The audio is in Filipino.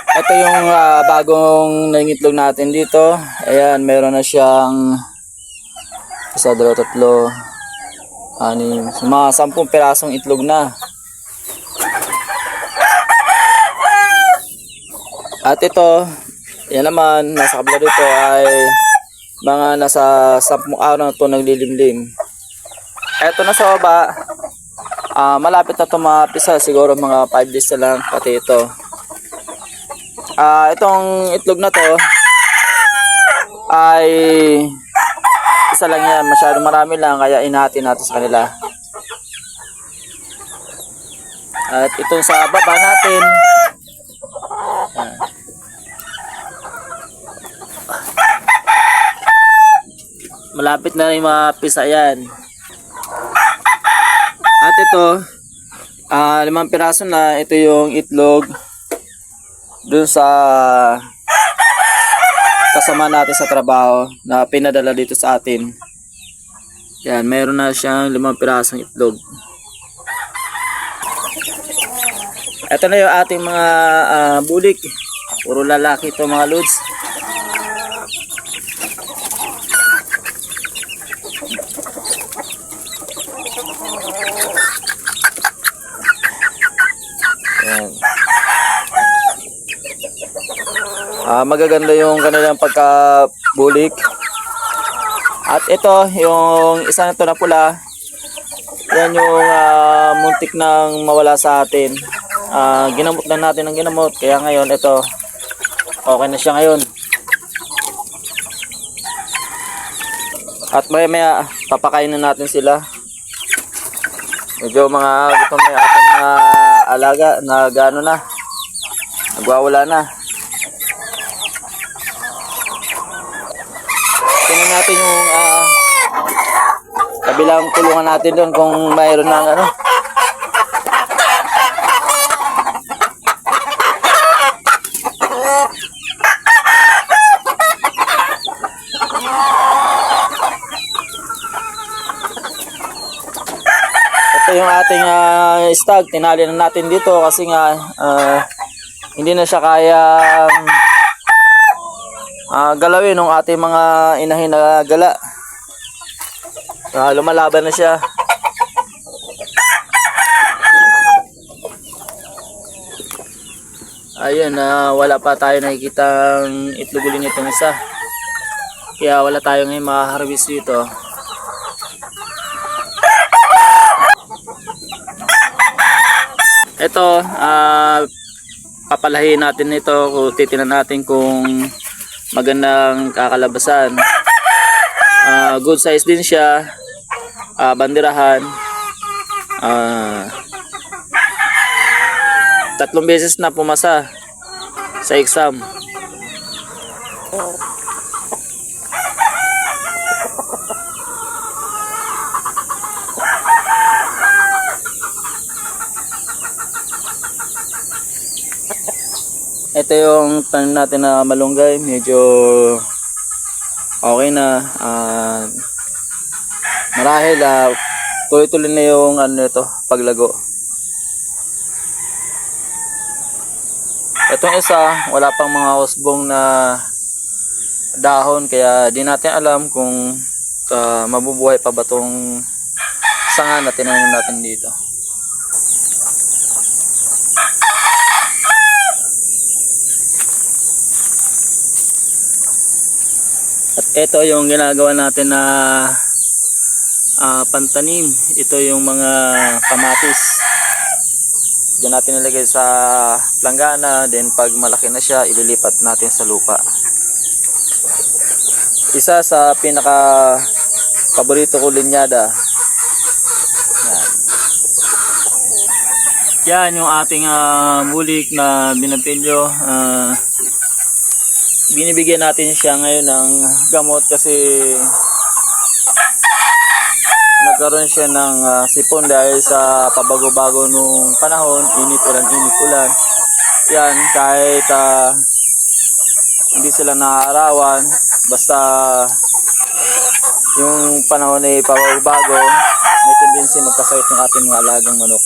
Ito yung bagong nangingitlog natin dito. Ayan, meron na siyang isa, dalawa, tatlo, anim, mga 10 pirasong itlog na. At ito, yan naman, nasa kabila dito ay mga nasa 10 araw na ito naglilimlim. Ito na sa baba, malapit na ito mapisa, siguro mga 5 days na lang pati ito. Itong itlog na to ay isa lang yan, masyadong marami lang kaya inahati natin sa kanila. At itong sa baba natin, malapit na rin mapisa yan. At ito, 5 piraso na, ito yung itlog dun sa kasama natin sa trabaho na pinadala dito sa atin. Yan, meron na siyang 5 pirasong itlog. Ito na yung ating mga bulik. Puro lalaki ito mga lods. Yan. Magaganda yung kanilang pagkabulik. At ito, yung isa na ito na pula, yan yung muntik nang mawala sa atin. Ginamot na natin ng ginamot, kaya ngayon ito, okay na siya ngayon. At maya papakain na natin sila. Medyo mga gutom na yung ating mga alaga na gano na, nagwawala na. Tingnan natin yung kabilang kulungan natin doon kung mayroon na ano. Ito yung ating stag, tinali na natin dito kasi nga hindi na siya kaya galawin ng ating mga inahin na gala. Lumalaban na siya. Ayun, wala pa tayo nakikitang itlog ulit nitong isa. Kaya wala tayo ngayon makaharvest dito. Ito, papalahin natin ito, titingnan natin kung magandang kakalabasan. Good size din siya, bandirahan. 3 beses na pumasa sa exam. Ito yung tanim natin na malunggay, medyo okay na. Marahil tuloy-tuloy na yung ito, paglago. Itong isa, wala pang mga husbong na dahon, kaya di natin alam kung mabubuhay pa ba itong sanga na tinanim natin dito. At ito yung ginagawa natin na pantanim. Ito yung mga kamatis. Diyan natin nilagay sa planggana. Then pag malaki na siya, ililipat natin sa lupa. Isa sa pinaka paborito ko, linyada. Yan yung ating bulik na binapilyo. Binibigyan natin siya ngayon ng gamot kasi nagkaroon siya ng sipon dahil sa pabago-bago nung panahon, init ulan. Yan, kahit hindi sila naaarawan, basta yung panahon ay pabago-bago, may tendency magkasakit ng ating mga alagang manok.